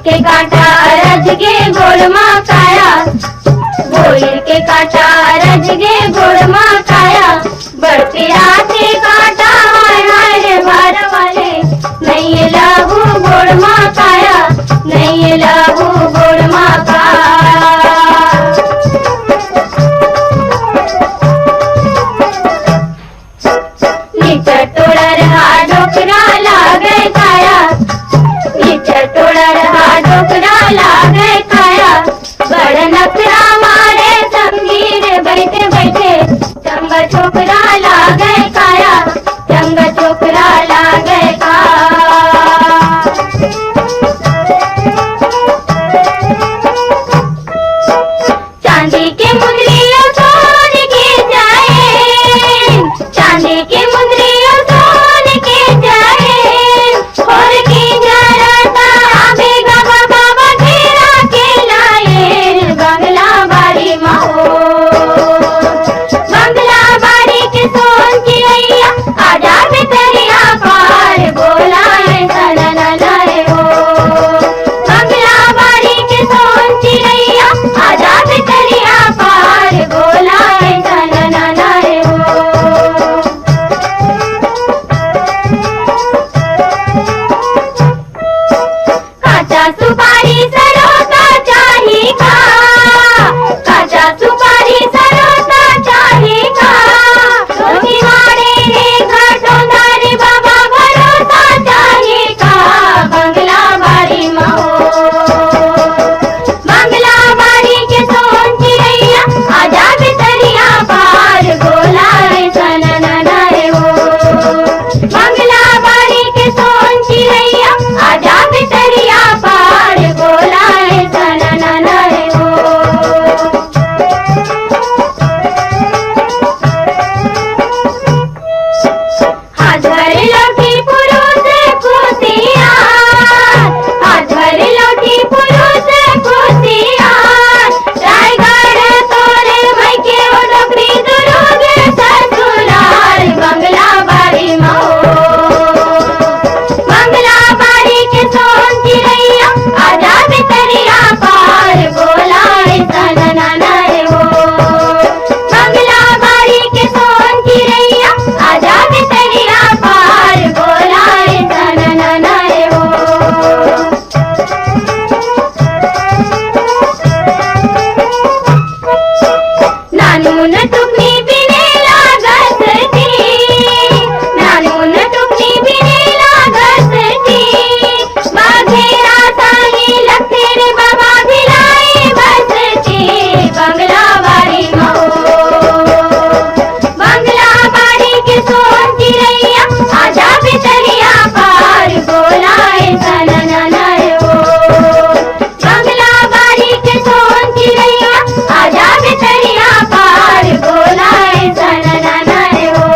के काटा रज गे गोड़ माँ काया, गोइर के काटा रज गे गोड़ माँ काया, बड़ पिया से काटा हाय हाय रे बार वाले, नहीं लाहू गोड़ माँ काया, नहीं लाहू गोड़ माँ काया। नीचा टोड़ा रहा डोकरा लागे काया, नीचा टोड़ा रहा डोकरा लागे काया, बड़ नखरा मारे संगी रे बैठे बैठे, चंगा छोकरा लागे काया, चंगा छोकरा लागे काया। चांदी के मुंदरियों सोने के जाए, चांदी के मुंदरियों सोने के जाए, और की जरता आबे गवा गवा घेरा के लाए, बंगला बाड़ी माओ, बंगला बाड़ी के सोन की रैया, आजा भितरिया पार बोला ऐसा न लाए हो, बंगला बाड़ी के सोन की रैया, आजा भितरिया पार बोला ऐसा न लाए हो। काचा सुपारी सरोता चाहिए, काचा सुपारी सरोता चाहिए, रोटी मारे रे घाटों दारे बाबा भरोसा चाहिए, बंगला बाड़ी माओ, बंगला बाड़ी के सोन की रैया, आजा भितरिया पार बोला ऐसा न लाए हो, बंगला बाड़ी के सोन की रैया, आजा भितरिया पार बोला ऐसा न लाए हो। हाथ भर लौटी पुरुष खुशियाँ, हाथ भर लौटी पुरुष खुशियाँ, रायगढ़ तोरे मायके ओ डोकरी दुर्ग ससुराल, बंगला बाड़ी माओ, बंगला बाड़ी के सोन की रैया, आजा भितरिया पार बोला ऐसा न लाए हो, बंगला बाड़ी के सोन की रैया, आजा भितरिया पार बोला ऐसा न लाए हो। नानू न टुकनी बिने लागत थी, नानू न टुकनी बिने लागत थी, बाघेरा साली लखे रे बाबा भिलाई बस थी, बंगला बाड़ी माओ, बंगला बाड़ी के सोन की रैया, आजा भितरिया पार बोला ऐसा न लाए हो, बंगला बाड़ी के सोन की रैया, आजा भितरिया पार बोला ऐसा न लाए हो।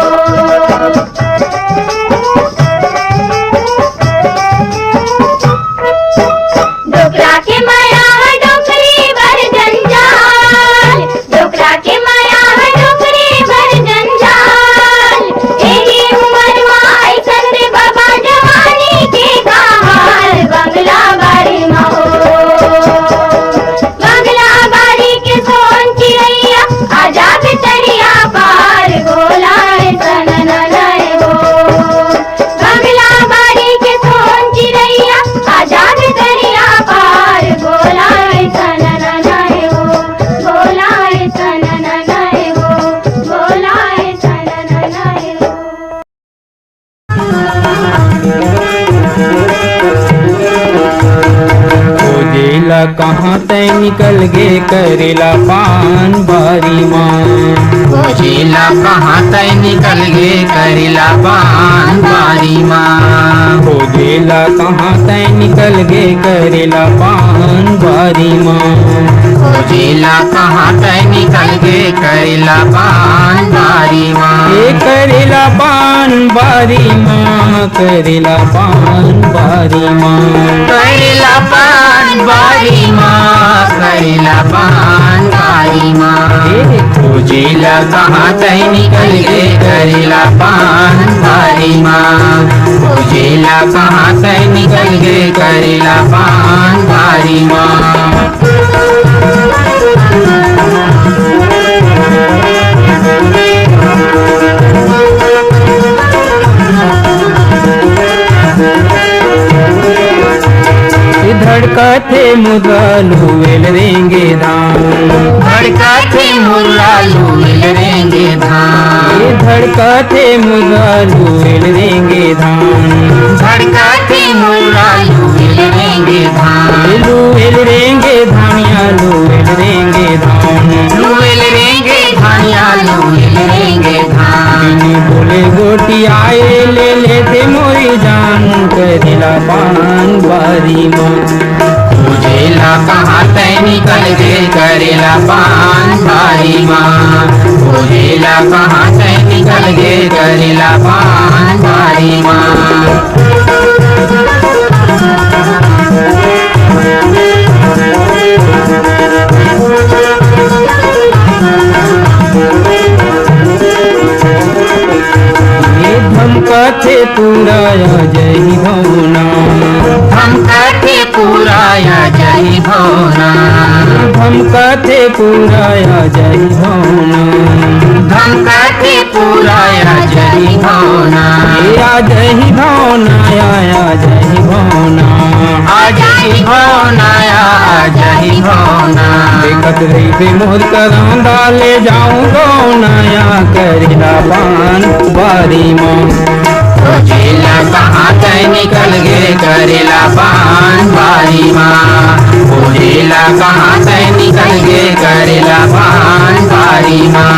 डोकरा के माया है डोकरी भर जंजाल, डोकरा के माया है डोकरी भर जंजाल, एही उमर में ऐसन रे बाबा जवानी के हाल, बंगला बाड़ी माओ, बंगला बाड़ी के सोन की रैया, आजा भितरिया पार बोला ऐसा न लाए हो, बंगला बाड़ी के सोन की रैया, आजा भितरिया पार बोला ऐसा न लाए हो, बोला ऐसा न लाए हो, बोला ऐसा न लाए हो। खोजेला कहाँ तय निकल गे करेला पान बारी माँ, खोजेला कहाँ तय निकल गे करेला पान बारी माँ, खोजेला कहाँ तय निकल गे करेला पान बारी माँ, खोजेला कहाँ तय निकल गे करेला पान बारी माँ, ए करेला पान बारी माँ, करेला पान बारी माँ, करेला पान बारी माँ, करेला पान बारी माँ, खोजेला कहाँ तय निकल गे करेला पान बारी माँ, खोजेला कहाँ तय निकल गे करेला पान बारी बारी माँ। धड़कते मुरलू वेल रेंगे धाम, धड़कते मुरलू वेल रेंगे धाम, धड़कते मुरलू वेल रेंगे धाम, धड़कते मुरलू वेल रेंगे धाम, लू वेल रेंगे धानिया लू वेल रेंगे धाम, लू वेल रेंगे धानिया लू वेल रेंगे धाम। बिनी बोले गोटी आए ले लेते मोरी जान, करेला पान बारी माँ। पूजेला कहाँ तय निकल गे करेला पान बारी माँ, पूजेला कहाँ तय निकल गे करेला पान बारी माँ। धमकते पुराया जय भवना, धमकते पुराया जय भवना, धमकते पुराया जय भवना, धमकते पुराया जय भवना, या जय भवना आया जय भवना, जय भवना जय भवना। देखत रही बे मोर करांदा ले जाऊं गौनाया करेला पान बारी माँ। पूजेला कहाँ तय निकल गे करेला पान बारी माँ, पूजेला कहाँ तय निकल गे करेला पान बारी माँ।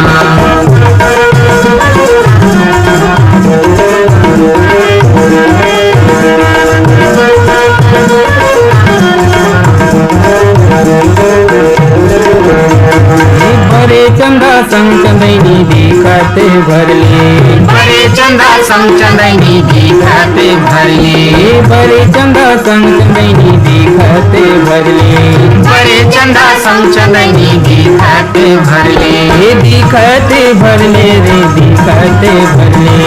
बड़े चंदा संग चंदैनी दिखते भरले, बड़े चंदा संग चंदैनी दिखते भरले, बड़े चंदा संग चंदैनी दिखते भरले, बड़े चंदा संग चंदैनी दिखते भरले, दिखते भरले रे दिखते भरले,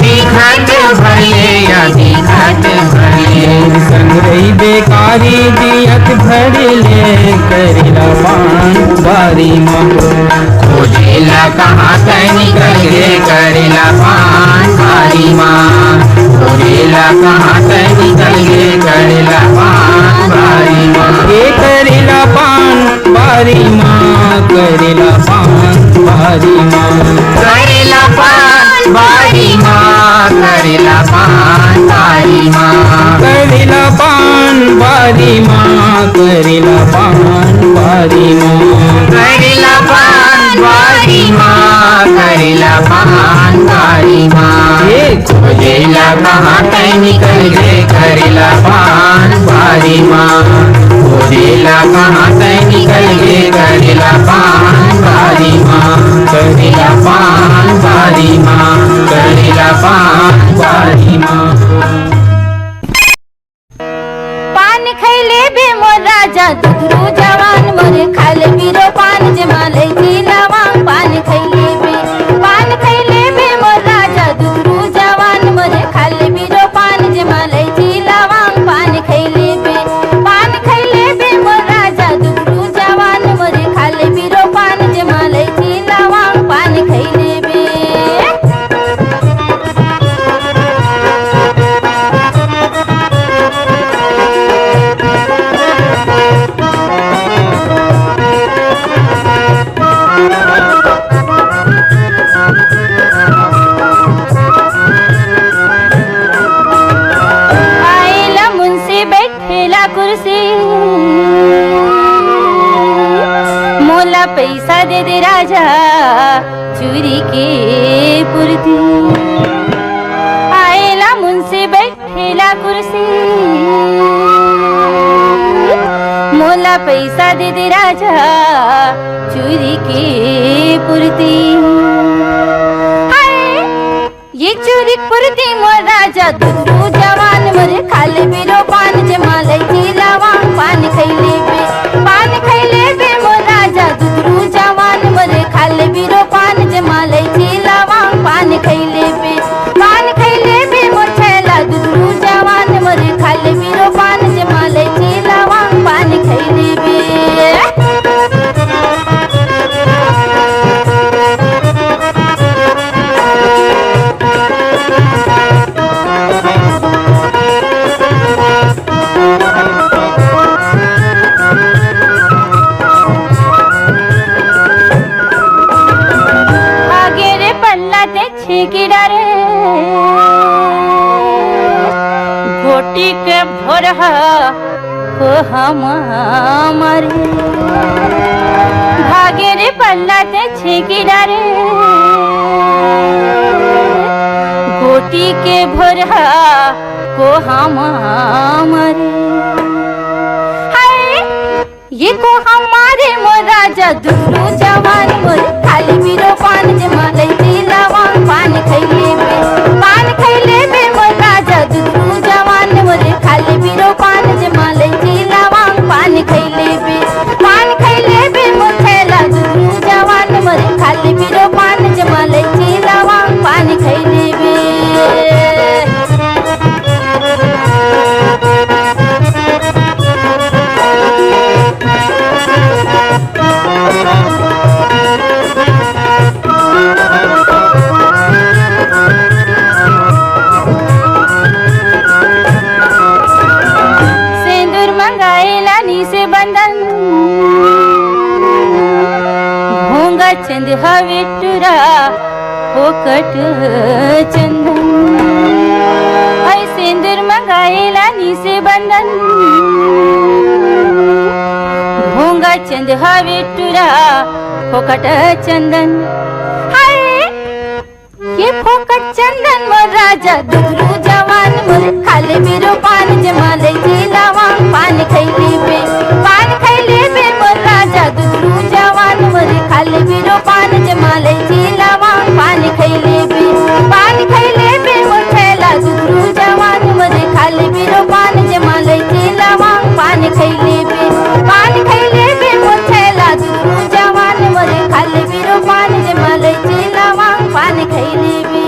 दिखते भरले या दिखते भरले। मोर संग रही बेकारी दियत भरले करेला पान बारी माँ। खोजेला कहाँ तय निकल गे करेला पान बारी माँ, खोजेला कहाँ तय निकल गे करेला पान बारी माँ। ये करेला पान बारी माँ, करेला पान बारी माँ, करेला पान बारी माँ, करेला पान बारी माँ, करेला पान बारी माँ, करेला पान बारी माँ, करेला पान बारी माँ, करेला पान बारी माँ। खोजेला कहाँ तय निकल गे करेला पान बारी माँ, खोजेला कहाँ तय निकल गे करेला पान बारी माँ, करेला पान बारी माँ, करेला पान बारी माँ। पान खैले बे मोर राजा दुधरू जवान मोरे खाले बिरो पान जमाले जिलावा। पान खैले बे मोर राजा दुधरू जवान मोरे खाले बिरो पान जमाले जिलावा। पान खैले बे मोर राजा दुधरू जवान मोरे खाले बिरो पान जमाले जिलावा। पान खैले बे आएला मुंशी बैठेला कुर्सी, मोला पैसा दे दे राजा चूरी के पूर्ति। आएला मुंशी बैठेला कुर्सी, मोला पैसा दे दे राजा चूरी के पूर्ति। ये चूरी पुरती मोर राजा दुधरू जवान मोरे खाले बिरो पान जमाले जिलावा। पान खैले बे मोर राजा दुधरू जवान मोरे खाले बिरो पान जमाले जिलावा। पान खैले बे मोर छैला दुधरू जवान मोरे खाले बिरो पान जमाले जिलावा। पान भोरहा हो हमारे भागे रे पल्लाते छेकिरा रे गोटी के भोरहा को हमारे ये को हमारे मोर राजा दुनु जवान मोर खाली बिरो पान जमा लैती लवांग पान खैले बे मोर राजा दुनु जवान मोर खाली बिरो पान जमा लैती लवांग पान खैले बे मोर थैला दुनु जवान मोर खाली बिरो पान जमा लैती लवांग पान खैले बे चंद हवेटुरा फोकट चंदन ऐ सिंदूर मंगाएला नीसे बंधन भोंगा चंद हवेटुरा फोकट चंदन हाय ये फोकट चंदन मोर राजा दुधरू जवान मोर खाले बिरो पान जमा लैती लवांग पान खैले बे मोर राजा दुधरू जवान मोर खाले बिरो पान जमा लैती लवांग पान खैले बे मोर थैला दुधरू जवान मोर खाले बिरो पान जमा लैती लवांग पान खैले बे मोर थैला दुधरू जवान मोर खाले बिरो पान जमा लैती लवांग पान खैले बे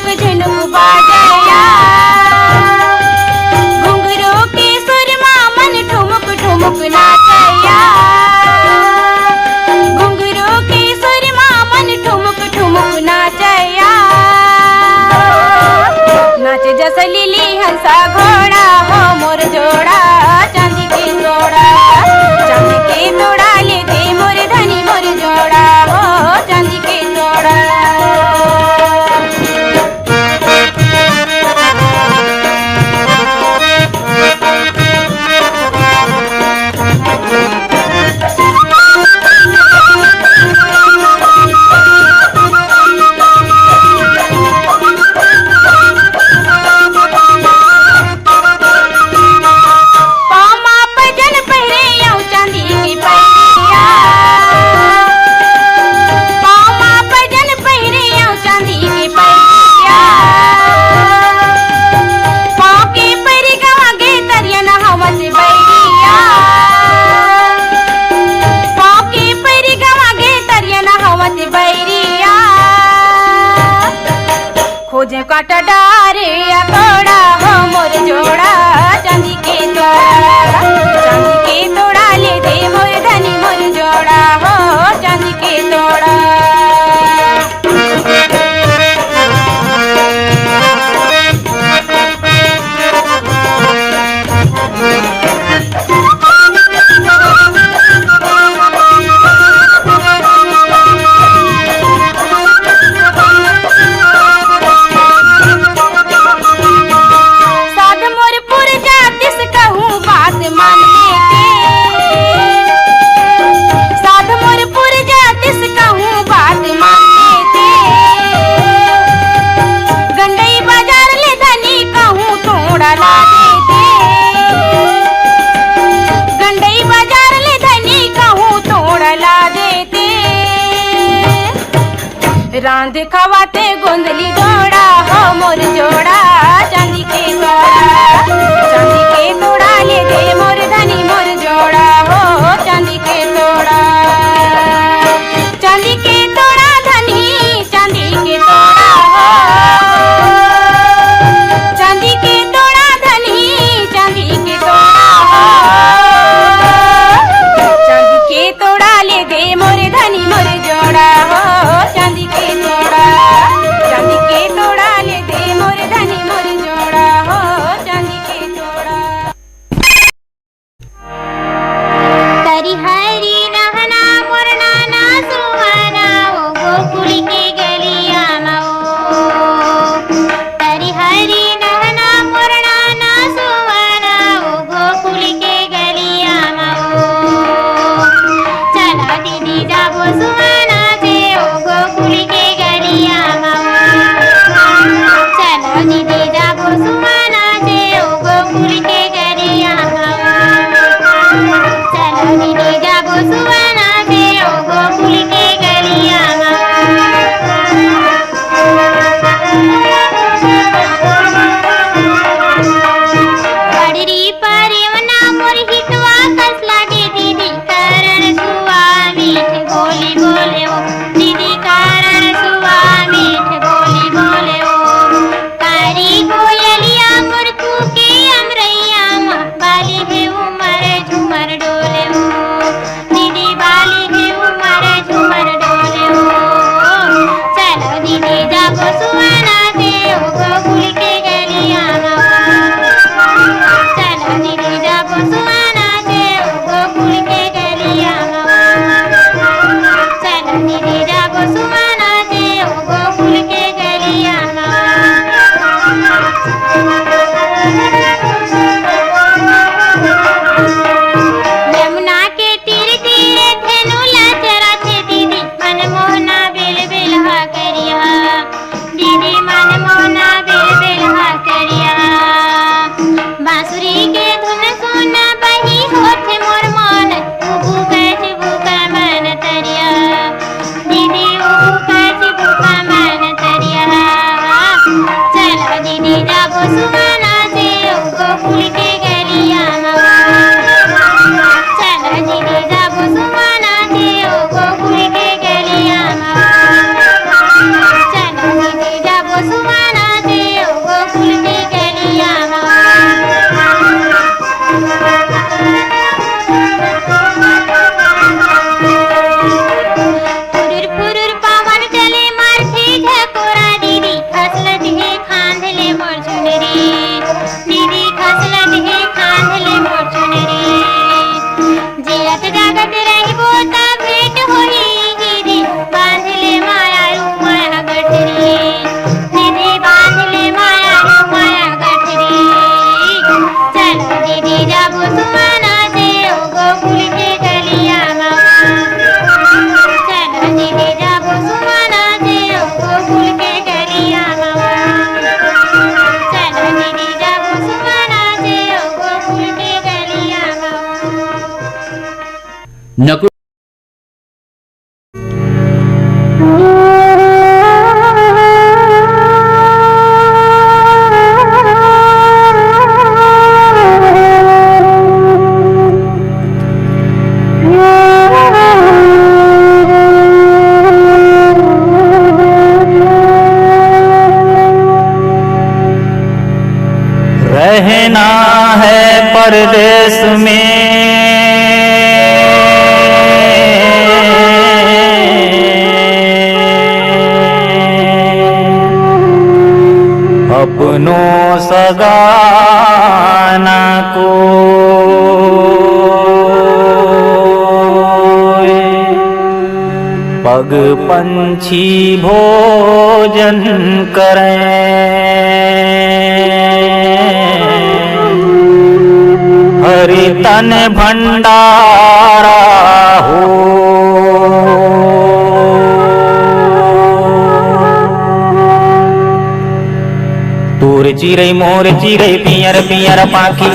झुनुक झुनुक बाजया घुंघरू के सुरमा मन ठुमुक ठुमुक नाचया घुंघरू के सुरमा मन ठुमुक ठुमुक नाचया नाच जस लिली हंसा घोड़ा हो मोर जोड़ा चांदी के तोड़ा चांदी के तोड़ा ले दे मोर धनी मोर जोड़ा हो चांदी के तोड़ा खोजे काटा डारे तोड़ा हो मोर जोड़ा चांदी के तोड़ा ले दे मोर धनी मोर जोड़ा हो चांदी के तोड़ा रांध खवाते गोंदली डोड़ा हो मोर जोड़ा चांदी के तोड़ा ले दे मोर धनी मोर जोड़ा हो चांदी के तोड़ा धनी चांदी के तोड़ा हो चांदी के तोड़ा धनी चांदी के तोड़ा हो चांदी के तोड़ा ले दे मोर धनी मोर जोड़ा हो चांदी के तोड़ा ले दे मोर धनी मोर जोड़ा हो चांदी के तोड़ा तरी हरी नहना मोर नाना सुहाना ओ गोकुल के गलिया तरी हरी नहना मोर नाना सुहाना ओ गोकुल के गलिया चला दीदी जाबो सुहाना से ओ गोकुल के गलिया चलो दीदी जाबो सुहाना से ओ गोकुल के गलिया चलो दीदी जाबो सुहाना से ओ गोकुल के गलिया बड़री परिवना मोर हितवा कस लागे दीदी कारण सुआ मीठ बोली बोले ओ दीदी कारण सुआ मीठ बोली बोले ओ कारी कोयलिया मोर कूके अमरैया माँ बाली है उमर झूमर डोले ओ दीदी बाली है उमर झूमर डोले ओ चलो दीदी जाबो सुहाना से ओ गोकुल के गलिया चलो दीदी जाबो सुहाना से ओ गोकुल के गलिया चलो दीदी जाबो सुहाना से ओ गोकुल के गलिया यमुना के तीर तीरे धेनु लाचरा थे दीदी मनमोहना बेल बेल हा करिया दीदी मनमोहना बेल बेल हा करिया बांसुरी के धुन सुन बही होठ मोर मन उबू कैच बुका मन तरिया दीदी उबू कैच बुका मन तरिया चलो दीदी जाबो सुहाना से ओ गोकुल के गलिया चलो दीदी जाबो सुहाना से ओ गोकुल के गलिया चलो दीदी जाबो सुहाना नकुल रहना है परदेश में, अपनों सगाना को पग पंछी भोजन करें, हरि तन भंडारा हो। तूर चिरै मोर चिरै पियर पियर पाखी,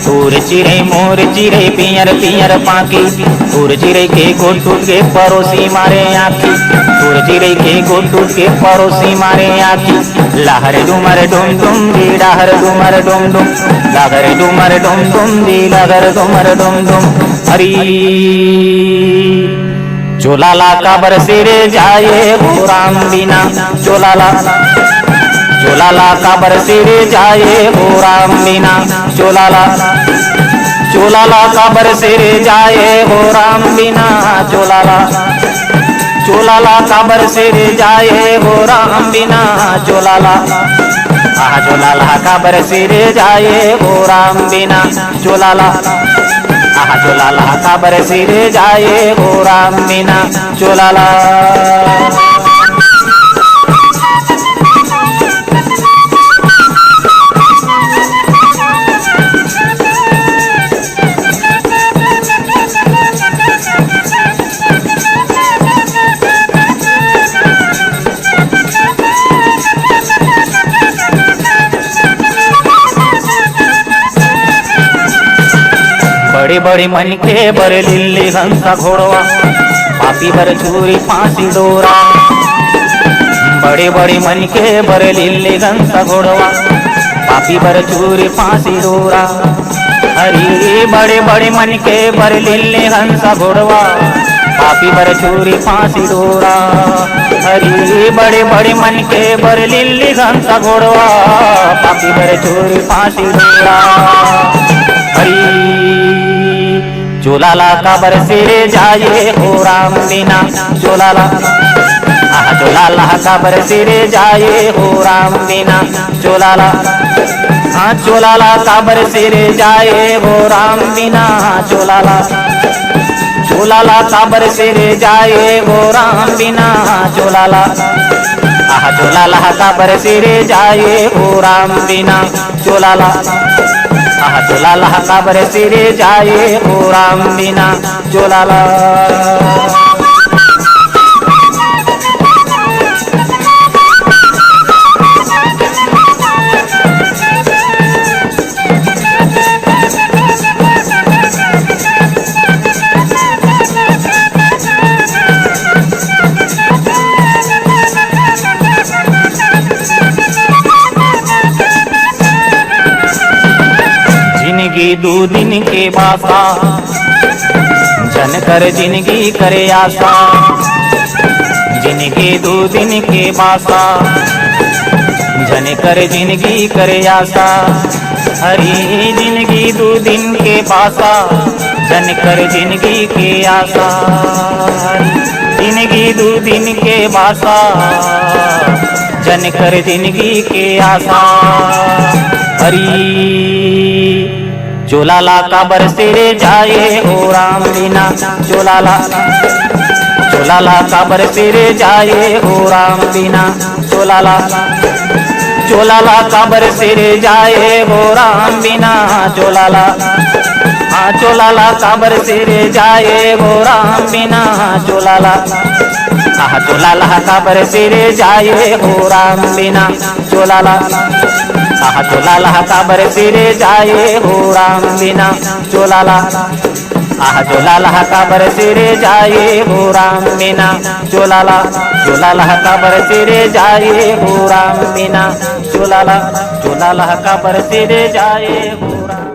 तूर चिरै मोर चिरै पियर पियर पाखी, तूर चिरै के गोट टूट के पड़ोसी मारे आखी, तूर चिरै के गोट टूट के पड़ोसी मारे आखी। लहर डुमर डुम डुम दी लहर डुमर डुम डुम, लहर डुमर डुम डुम दी लहर डुमर डुम डुम। हरी चोलाला काबर सिरे जाए हो राम बिना, चोलाला चोलाला काबर सिरे जाए हो राम बिना, चोलाला चोलाला काबर सिरे जाए हो राम बिना, चोलाला चोलाला काबर सिरे जाए हो राम बिना, चोलाला आह चोलाला काबर सिरे जाए हो राम बिना, चोलाला आह चोलाला काबर सिरे जाए हो राम बिना, चोलाला। बड़े बड़े मन के बर लिल्ली हंसा घोड़वा, पापी बर छुरी फांसी डोरा, बड़े बड़े मन के बर लिल्ली हंसा घोड़वा, पापी बर छुरी फांसी डोरा। हरी बड़े बड़े मन के बर लिल्ली हंसा घोड़वा, पापी बर छुरी फांसी डोरा। हरी बड़े बड़े मन के बर लिल्ली हंसा घोड़वा, पापी बर छुरी फांसी डोरा। हरी चोलाला काबर सिरे जाए हो राम बिना, चोलाला आह चोलाला काबर सिरे जाए हो राम बिना, चोलाला हाँ चोलाला काबर सिरे जाए हो राम बिना, चोलाला चोलाला काबर सिरे जाए हो राम बिना, चोलाला आह चोलाला काबर सिरे जाए हो राम बिना, चोलाला आह चोलाला काबर सिरे जाए हो राम बिना, चोलाला। जिंदगी दो दिन के बासा, जन कर जिंदगी करे आशा, जिंदगी दो दिन के बासा, जन कर जिंदगी करे आशा। हरी जिंदगी दो दिन के बासा, जन कर जिंदगी के आशा, जिंदगी दो दिन के बासा, जन कर जिंदगी के आशा। हरी चोलाला काबर सिरे जाए हो राम बिना, चोलाला चोलाला काबर सिरे जाए हो राम बिना, चोलाला चोलाला काबर सिरे जाए हो राम बिना, चोलाला हाँ चोलाला काबर सिरे जाए हो राम बिना, चोलाला आह चोलाला काबर सिरे जाए हो राम बिना, चोलाला आह चोलाला काबर सिरे जाए हो राम बिना, चोलाला। आह जोलाला काबर सिरे जाए हो राम बिना जोलाला काबर सिरे जाए हो राम बिना जोलाला काबर सिरे जाए हो राम।